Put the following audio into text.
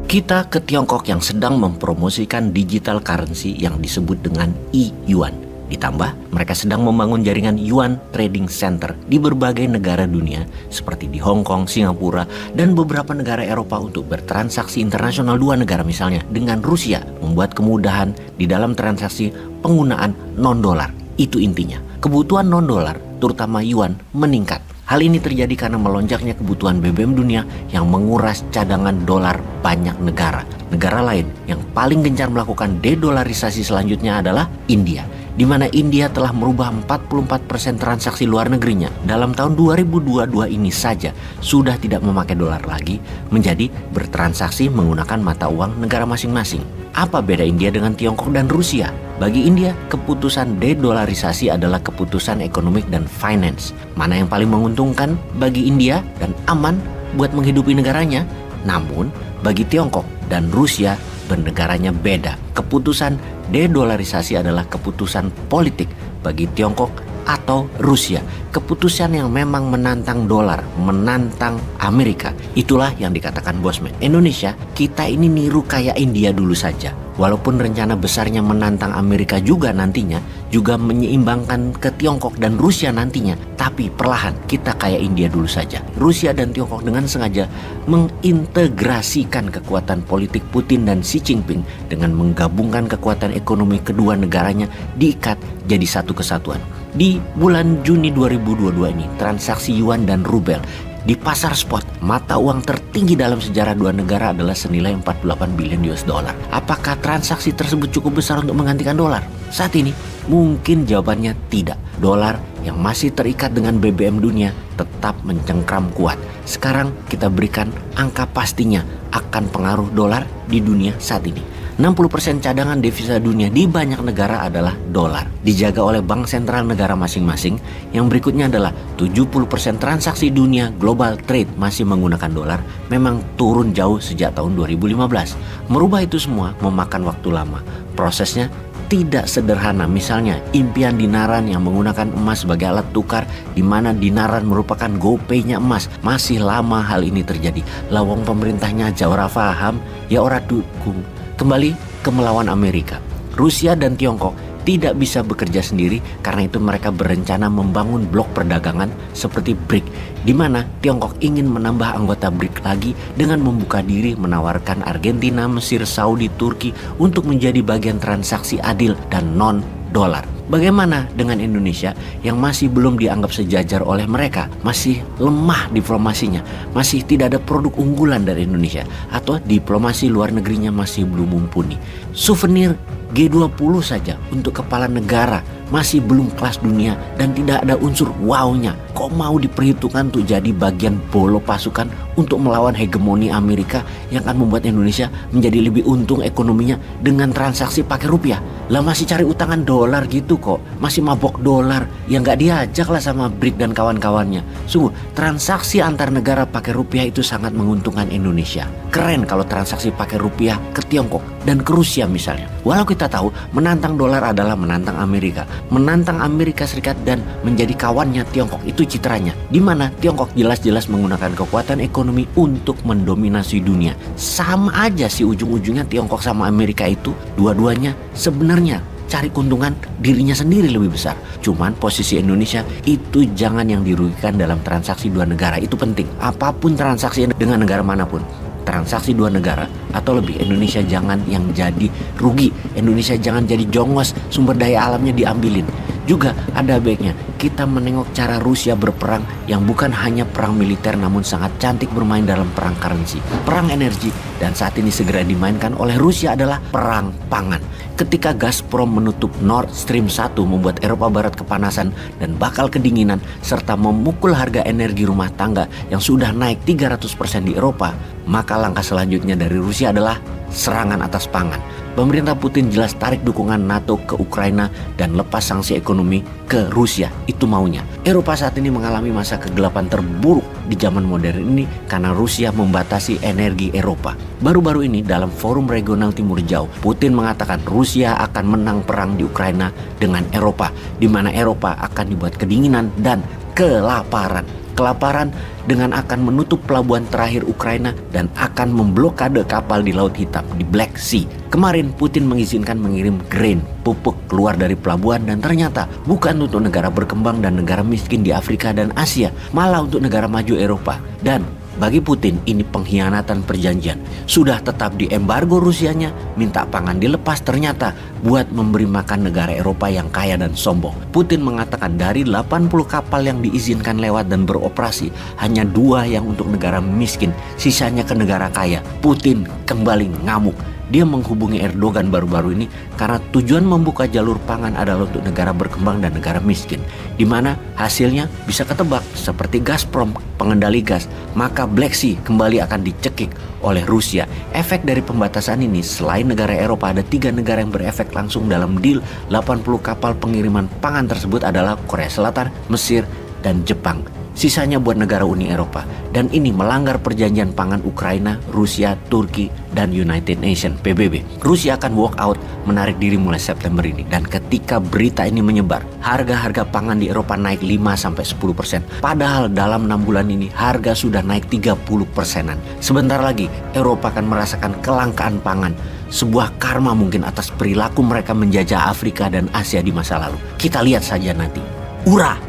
Kita ke Tiongkok yang sedang mempromosikan digital currency yang disebut dengan e-yuan. Ditambah, mereka sedang membangun jaringan yuan trading center di berbagai negara dunia seperti di Hong Kong, Singapura, dan beberapa negara Eropa untuk bertransaksi internasional. Dua negara misalnya dengan Rusia membuat kemudahan di dalam transaksi penggunaan non-dolar. Itu intinya. Kebutuhan non-dolar, terutama yuan, meningkat. Hal ini terjadi karena melonjaknya kebutuhan BBM dunia yang menguras cadangan dolar banyak negara. Negara lain yang paling gencar melakukan dedolarisasi selanjutnya adalah India, di mana India telah merubah 44% transaksi luar negerinya dalam tahun 2022 ini saja sudah tidak memakai dolar lagi, menjadi bertransaksi menggunakan mata uang negara masing-masing. Apa beda India dengan Tiongkok dan Rusia? Bagi India, keputusan dedolarisasi adalah keputusan ekonomi dan finance. Mana yang paling menguntungkan bagi India dan aman buat menghidupi negaranya? Namun, bagi Tiongkok dan Rusia, bernegaranya beda. Keputusan dedolarisasi adalah keputusan politik bagi Tiongkok atau Rusia. Keputusan yang memang menantang dolar, menantang Amerika. Itulah yang dikatakan Bosman. Indonesia, kita ini niru kayak India dulu saja. Walaupun rencana besarnya menantang Amerika juga nantinya, juga menyeimbangkan ke Tiongkok dan Rusia nantinya. Tapi perlahan kita kayak India dulu saja. Rusia dan Tiongkok dengan sengaja mengintegrasikan kekuatan politik Putin dan Xi Jinping dengan menggabungkan kekuatan ekonomi kedua negaranya diikat jadi satu kesatuan. Di bulan Juni 2022 ini, transaksi yuan dan rubel di pasar spot, mata uang tertinggi dalam sejarah dua negara adalah senilai 48 billion US dollar. Apakah transaksi tersebut cukup besar untuk menggantikan dolar? Saat ini, mungkin jawabannya tidak. Dolar yang masih terikat dengan BBM dunia tetap mencengkram kuat. Sekarang kita berikan angka pastinya akan pengaruh dolar di dunia saat ini. 60% cadangan devisa dunia di banyak negara adalah dolar, dijaga oleh bank sentral negara masing-masing. Yang berikutnya adalah 70% transaksi dunia global trade masih menggunakan dolar, memang turun jauh sejak tahun 2015. Merubah itu semua memakan waktu lama. Prosesnya tidak sederhana. Misalnya impian dinaran yang menggunakan emas sebagai alat tukar, di mana dinaran merupakan GoPay-nya emas. Masih lama hal ini terjadi. Lawang pemerintahnya aja ora paham, ya ora dukung. Kembali ke melawan Amerika. Rusia dan Tiongkok tidak bisa bekerja sendiri, karena itu mereka berencana membangun blok perdagangan seperti BRIC, di mana Tiongkok ingin menambah anggota BRIC lagi dengan membuka diri menawarkan Argentina, Mesir, Saudi, Turki untuk menjadi bagian transaksi adil dan non-dolar. Bagaimana dengan Indonesia yang masih belum dianggap sejajar oleh mereka, masih lemah diplomasinya, masih tidak ada produk unggulan dari Indonesia, atau diplomasi luar negerinya masih belum mumpuni. Souvenir G20 saja untuk kepala negara masih belum kelas dunia dan tidak ada unsur wow-nya. Kok mau diperhitungkan untuk jadi bagian bolo pasukan untuk melawan hegemoni Amerika yang akan membuat Indonesia menjadi lebih untung ekonominya dengan transaksi pakai rupiah? Lah masih cari utangan dolar gitu kok, masih mabok dolar, ya nggak diajak lah sama BRIC dan kawan-kawannya. Sungguh, transaksi antar negara pakai rupiah itu sangat menguntungkan Indonesia. Keren kalau transaksi pakai rupiah ke Tiongkok dan ke Rusia misalnya. Walau kita tahu menantang dolar adalah menantang Amerika, menantang Amerika Serikat dan menjadi kawannya Tiongkok, itu citranya, di mana Tiongkok jelas-jelas menggunakan kekuatan ekonomi untuk mendominasi dunia. Sama aja sih ujung-ujungnya Tiongkok sama Amerika itu dua-duanya sebenarnya cari keuntungan dirinya sendiri lebih besar. Cuman posisi Indonesia itu jangan yang dirugikan dalam transaksi dua negara, itu penting. Apapun transaksi dengan negara manapun, transaksi dua negara atau lebih, Indonesia jangan yang jadi rugi. Indonesia jangan jadi jongos, sumber daya alamnya diambilin. Juga ada baiknya kita menengok cara Rusia berperang yang bukan hanya perang militer namun sangat cantik bermain dalam perang currency, perang energi, dan saat ini segera dimainkan oleh Rusia adalah perang pangan. Ketika Gazprom menutup Nord Stream 1 membuat Eropa Barat kepanasan dan bakal kedinginan serta memukul harga energi rumah tangga yang sudah naik 300% di Eropa, maka langkah selanjutnya dari Rusia adalah serangan atas pangan. Pemerintah Putin jelas tarik dukungan NATO ke Ukraina dan lepas sanksi ekonomi ke Rusia. Itu maunya. Eropa saat ini mengalami masa kegelapan terburuk di zaman modern ini karena Rusia membatasi energi Eropa. Baru-baru ini dalam forum regional Timur Jauh, Putin mengatakan Rusia akan menang perang di Ukraina dengan Eropa, di mana Eropa akan dibuat kedinginan dan kelaparan. kelaparan dengan akan menutup pelabuhan terakhir Ukraina dan akan memblokade kapal di Laut Hitam di Black Sea. Kemarin Putin mengizinkan mengirim grain, pupuk keluar dari pelabuhan dan ternyata bukan untuk negara berkembang dan negara miskin di Afrika dan Asia, malah untuk negara maju Eropa. Dan bagi Putin ini pengkhianatan perjanjian. Sudah tetap diembargo Rusianya, minta pangan dilepas, ternyata buat memberi makan negara Eropa yang kaya dan sombong. Putin mengatakan dari 80 kapal yang diizinkan lewat dan beroperasi, hanya 2 yang untuk negara miskin, sisanya ke negara kaya. Putin kembali ngamuk. Dia menghubungi Erdogan baru-baru ini karena tujuan membuka jalur pangan adalah untuk negara berkembang dan negara miskin, di mana hasilnya bisa ketebak seperti Gazprom, pengendali gas, maka Black Sea kembali akan dicekik oleh Rusia. Efek dari pembatasan ini selain negara Eropa, ada 3 negara yang berefek langsung dalam deal 80 kapal pengiriman pangan tersebut adalah Korea Selatan, Mesir, dan Jepang. Sisanya buat negara Uni Eropa. Dan ini melanggar perjanjian pangan Ukraina, Rusia, Turki, dan United Nations PBB. Rusia akan walk out, menarik diri mulai September ini. Dan ketika berita ini menyebar, harga-harga pangan di Eropa naik 5-10%. Padahal dalam 6 bulan ini harga sudah naik 30%-an. Sebentar lagi Eropa akan merasakan kelangkaan pangan. Sebuah karma mungkin atas perilaku mereka menjajah Afrika dan Asia di masa lalu. Kita lihat saja nanti. Ura!